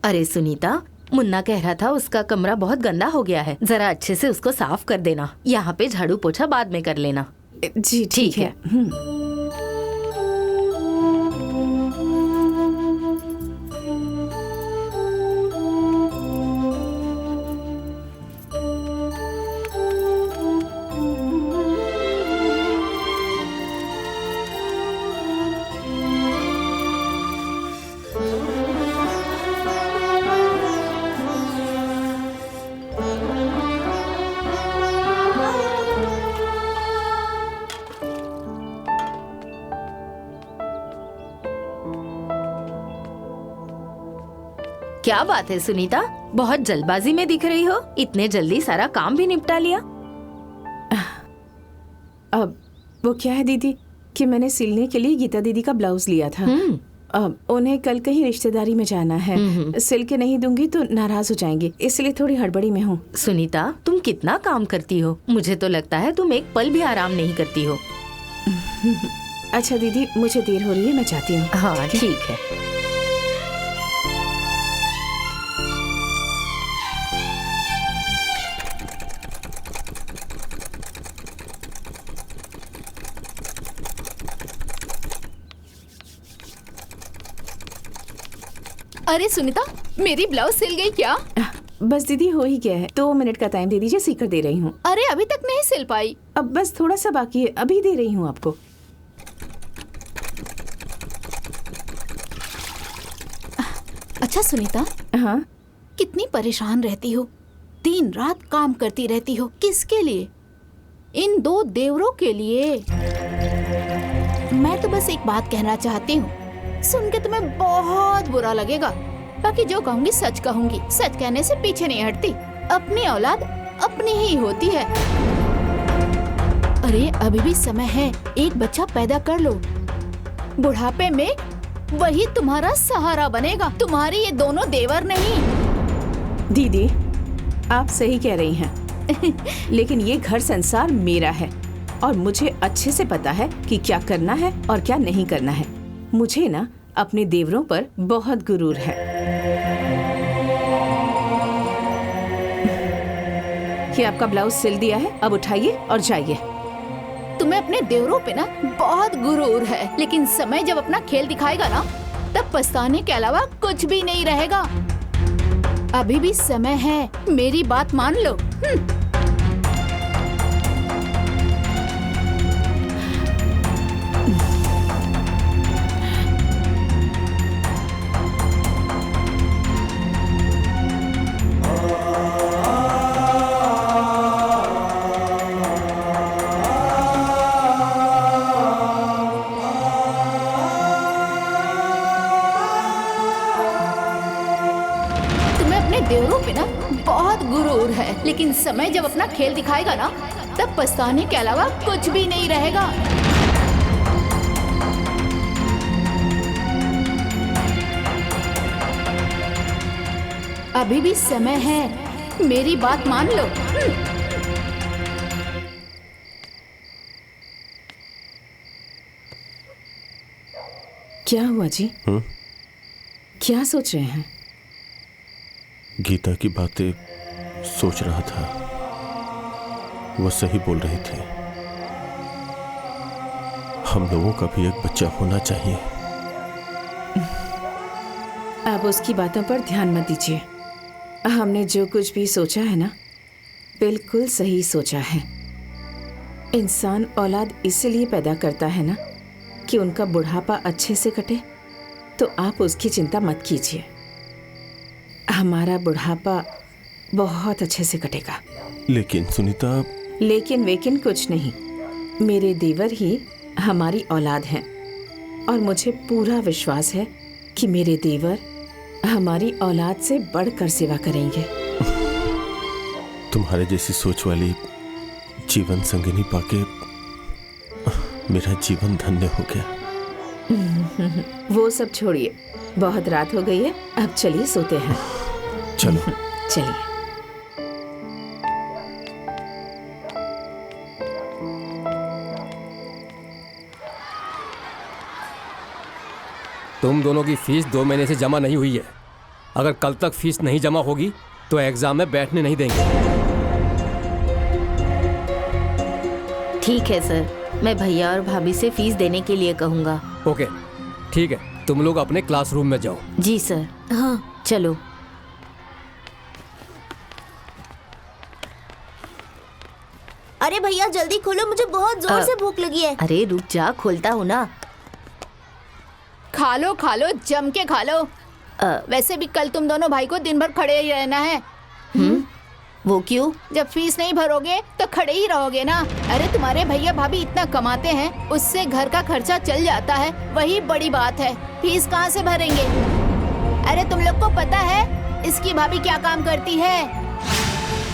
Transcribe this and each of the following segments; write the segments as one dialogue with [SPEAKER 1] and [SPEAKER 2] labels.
[SPEAKER 1] अरे सुनीता, मुन्ना कह रहा था उसका कमरा बहुत गंदा हो गया है, जरा अच्छे से उसको साफ कर देना। यहाँ पे झाड़ू पोछा बाद में कर लेना।
[SPEAKER 2] जी ठीक है।
[SPEAKER 1] क्या बात है सुनीता, बहुत जल्दबाजी में दिख रही हो। इतने जल्दी सारा काम भी निपटा लिया।
[SPEAKER 2] अब वो क्या है दीदी कि मैंने सिलने के लिए गीता दीदी का ब्लाउज लिया था। अब उन्हें कल कहीं रिश्तेदारी में जाना है, सिल के नहीं दूंगी तो नाराज हो जाएंगे, इसलिए थोड़ी हड़बड़ी में हूँ।
[SPEAKER 1] सुनीता, तुम कितना काम करती हो, मुझे तो लगता है तुम एक पल भी आराम नहीं करती हो।
[SPEAKER 2] अच्छा दीदी, मुझे देर हो रही है, मैं जाती हूँ।
[SPEAKER 1] हाँ ठीक है।
[SPEAKER 3] अरे सुनीता, मेरी ब्लाउज सिल गई क्या?
[SPEAKER 2] बस दीदी हो ही गया है, 2 मिनट का टाइम दे दीजिए, सीकर दे रही हूँ।
[SPEAKER 3] अरे अभी तक नहीं सिल पाई।
[SPEAKER 2] अब बस थोड़ा सा बाकी है, अभी दे रही हूँ आपको।
[SPEAKER 3] अच्छा सुनीता,
[SPEAKER 2] हाँ
[SPEAKER 3] कितनी परेशान रहती हो, दिन रात काम करती रहती हो, किसके लिए? इन 2 देवरों के लिए। मैं तो बस एक बात कहना चाहती हूँ, सुन के तुम्हें बहुत बुरा लगेगा, बाकी जो कहूंगी सच कहूंगी। सच कहने से पीछे नहीं हटती। अपनी औलाद अपनी ही होती है। अरे अभी भी समय है, एक बच्चा पैदा कर लो। बुढ़ापे में वही तुम्हारा सहारा बनेगा, तुम्हारी ये दोनों देवर नहीं।
[SPEAKER 2] दीदी, आप सही कह रही हैं। लेकिन ये घर संसार मेरा है और मुझे अच्छे से पता है कि क्या करना है और क्या नहीं करना है। मुझे ना अपने देवरों पर बहुत गुरूर है। ये आपका ब्लाउज सिल दिया है, अब उठाइए और जाइए।
[SPEAKER 3] तुम्हें अपने देवरों पे ना बहुत गुरूर है, लेकिन समय जब अपना खेल दिखाएगा ना, तब पछताने के अलावा कुछ भी नहीं रहेगा। अभी भी समय है, मेरी बात मान लो। देवरों पे ना बहुत गुरूर है, लेकिन समय जब अपना खेल दिखाएगा ना, तब पछताने के अलावा कुछ भी नहीं रहेगा। अभी भी समय है, मेरी बात मान लो।
[SPEAKER 2] क्या हुआ जी? क्या सोच रहे हैं?
[SPEAKER 4] गीता की बातें सोच रहा था, वो सही बोल रही थी। हम लोगों का भी एक बच्चा होना चाहिए।
[SPEAKER 2] आप उसकी बातों पर ध्यान मत दीजिए। हमने जो कुछ भी सोचा है ना, बिल्कुल सही सोचा है। इंसान औलाद इसलिए पैदा करता है ना कि उनका बुढ़ापा अच्छे से कटे, तो आप उसकी चिंता मत कीजिए। हमारा बुढ़ापा बहुत अच्छे से कटेगा।
[SPEAKER 4] लेकिन सुनीता,
[SPEAKER 2] लेकिन वेकिन कुछ नहीं, मेरे देवर ही हमारी औलाद हैं और मुझे पूरा विश्वास है कि मेरे देवर हमारी औलाद से बढ़कर सेवा करेंगे।
[SPEAKER 4] तुम्हारे जैसी सोच वाली जीवन संगिनी पाके मेरा जीवन धन्य हो गया।
[SPEAKER 2] वो सब छोड़िए, बहुत रात हो गई है, अब चलिए सोते हैं।
[SPEAKER 4] चलो
[SPEAKER 2] चलिए।
[SPEAKER 5] तुम दोनों की फीस 2 महीने से जमा नहीं हुई है। अगर कल तक फीस नहीं जमा होगी तो एग्जाम में बैठने नहीं देंगे।
[SPEAKER 1] ठीक है सर, मैं भैया और भाभी से फीस देने के लिए कहूँगा।
[SPEAKER 5] ओके ठीक है, तुम लोग अपने क्लासरूम में जाओ।
[SPEAKER 1] जी सर।
[SPEAKER 3] हाँ
[SPEAKER 1] चलो।
[SPEAKER 6] अरे भैया जल्दी खोलो, मुझे बहुत जोर से भूख लगी है।
[SPEAKER 1] अरे रुक जा, खोलता हूँ ना।
[SPEAKER 3] खा लो जम के खा लो। वैसे भी कल तुम दोनों भाई को दिन भर खड़े ही रहना है।
[SPEAKER 1] वो क्यों?
[SPEAKER 3] जब फीस नहीं भरोगे तो खड़े ही रहोगे ना। अरे तुम्हारे भैया भाभी इतना कमाते हैं, उससे घर का खर्चा चल जाता है, वही बड़ी बात है। फीस कहाँ से भरेंगे? अरे तुम लोग को पता है इसकी भाभी क्या काम करती है?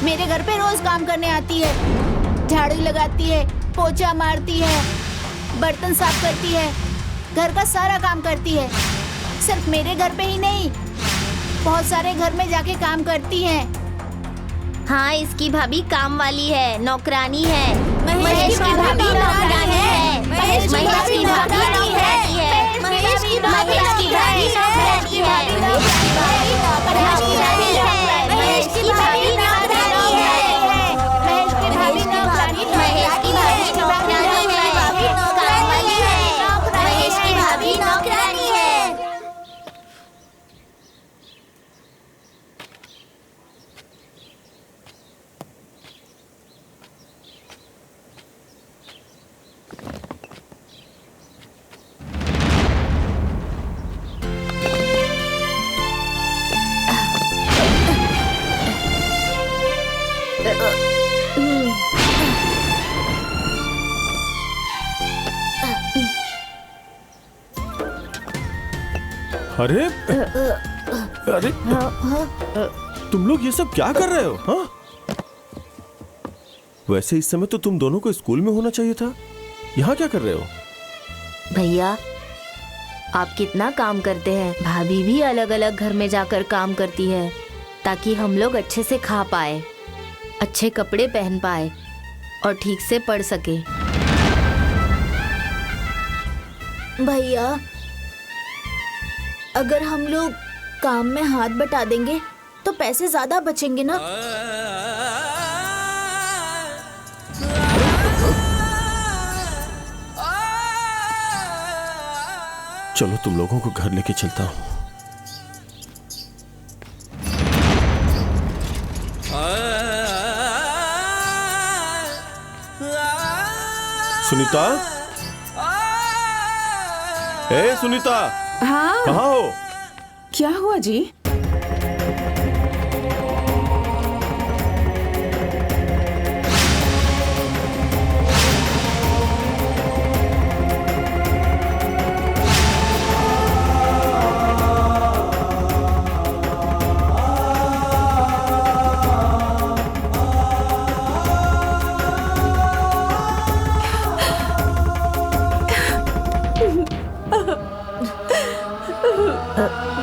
[SPEAKER 3] मेरे घर पे रोज काम करने आती है, झाड़ू लगाती है, पोछा मारती है, बर्तन साफ करती है, घर का सारा काम करती है। सिर्फ मेरे घर पे ही नहीं, बहुत सारे घर में जाके काम करती है।
[SPEAKER 6] हाँ, इसकी भाभी काम वाली है, नौकरानी है।
[SPEAKER 1] महेश की भाभी नौकरानी है।
[SPEAKER 6] महेश की भाभी नौकरानी है। महेश की भाभी नौकरानी है। महेश की भाभी नौकरानी है। महेश की भाभी नौकरानी है। महेश की भाभी नौकरानी है। महेश की भाभी नौकरानी है। काम वाली है। महेश की भाभी नौकरानी है।
[SPEAKER 4] अरे अरे तुम लोग ये सब क्या कर रहे हो? हाँ, वैसे इस समय तो तुम दोनों को स्कूल में होना चाहिए था, यहाँ क्या कर रहे हो?
[SPEAKER 1] भैया आप कितना काम करते हैं। भाभी भी अलग अलग घर में जाकर काम करती है ताकि हम लोग अच्छे से खा पाए, अच्छे कपड़े पहन पाए और ठीक से पढ़ सके।
[SPEAKER 6] भैया अगर हम लोग काम में हाथ बटा देंगे तो पैसे ज्यादा बचेंगे ना।
[SPEAKER 4] चलो तुम लोगों को घर लेके चलता हूँ। सुनीता, ए सुनीता,
[SPEAKER 2] हाँ,
[SPEAKER 4] कहाँ हो?
[SPEAKER 2] क्या हुआ जी?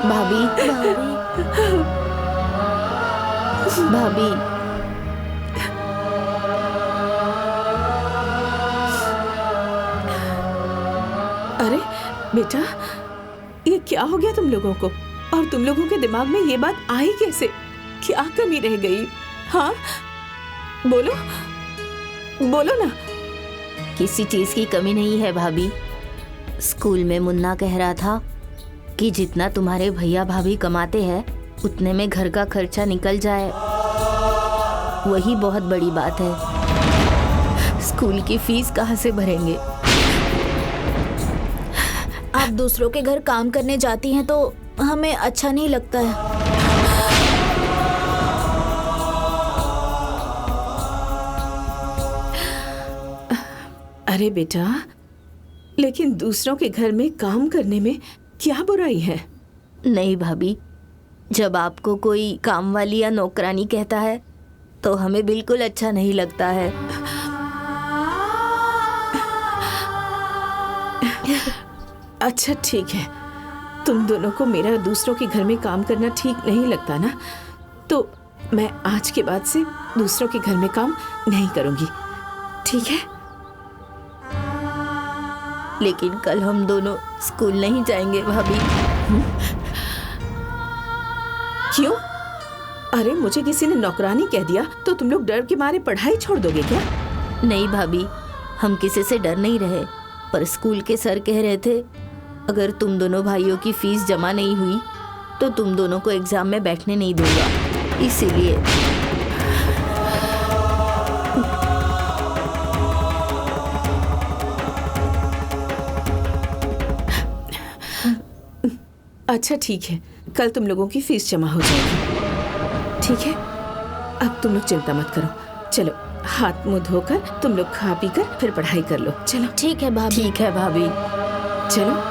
[SPEAKER 1] भाभी भाभी
[SPEAKER 2] अरे बेटा, ये क्या हो गया तुम लोगों को? और तुम लोगों के दिमाग में ये बात आई कैसे? क्या कमी रह गई? हाँ बोलो बोलो ना।
[SPEAKER 1] किसी चीज की कमी नहीं है भाभी। स्कूल में मुन्ना कह रहा था कि जितना तुम्हारे भैया भाभी कमाते हैं उतने में घर का खर्चा निकल जाए, वही बहुत बड़ी बात है। स्कूल की फीस कहाँ से भरेंगे?
[SPEAKER 6] आप दूसरों के घर काम करने जाती हैं तो हमें अच्छा नहीं लगता है।
[SPEAKER 2] अरे बेटा, लेकिन दूसरों के घर में काम करने में क्या बुराई है?
[SPEAKER 1] नहीं भाभी, जब आपको कोई काम वाली या नौकरानी कहता है तो हमें बिल्कुल अच्छा नहीं लगता है।
[SPEAKER 2] अच्छा ठीक है, तुम दोनों को मेरा दूसरों के घर में काम करना ठीक नहीं लगता ना, तो मैं आज के बाद से दूसरों के घर में काम नहीं करूंगी, ठीक है?
[SPEAKER 1] लेकिन कल हम दोनों स्कूल नहीं जाएंगे भाभी।
[SPEAKER 2] क्यों? अरे मुझे किसी ने नौकरानी कह दिया तो तुम लोग डर के मारे पढ़ाई छोड़ दोगे क्या?
[SPEAKER 1] नहीं भाभी, हम किसी से डर नहीं रहे, पर स्कूल के सर कह रहे थे अगर तुम दोनों भाइयों की फीस जमा नहीं हुई तो तुम दोनों को एग्जाम में बैठने नहीं दूंगा, इसीलिए।
[SPEAKER 2] अच्छा ठीक है, कल तुम लोगों की फीस जमा हो जाएगी, ठीक है? अब तुम लोग चिंता मत करो, चलो हाथ मुंह धोकर तुम लोग खा पी कर फिर पढ़ाई कर लो। चलो
[SPEAKER 1] ठीक है भाभी। ठीक है भाभी।
[SPEAKER 2] चलो।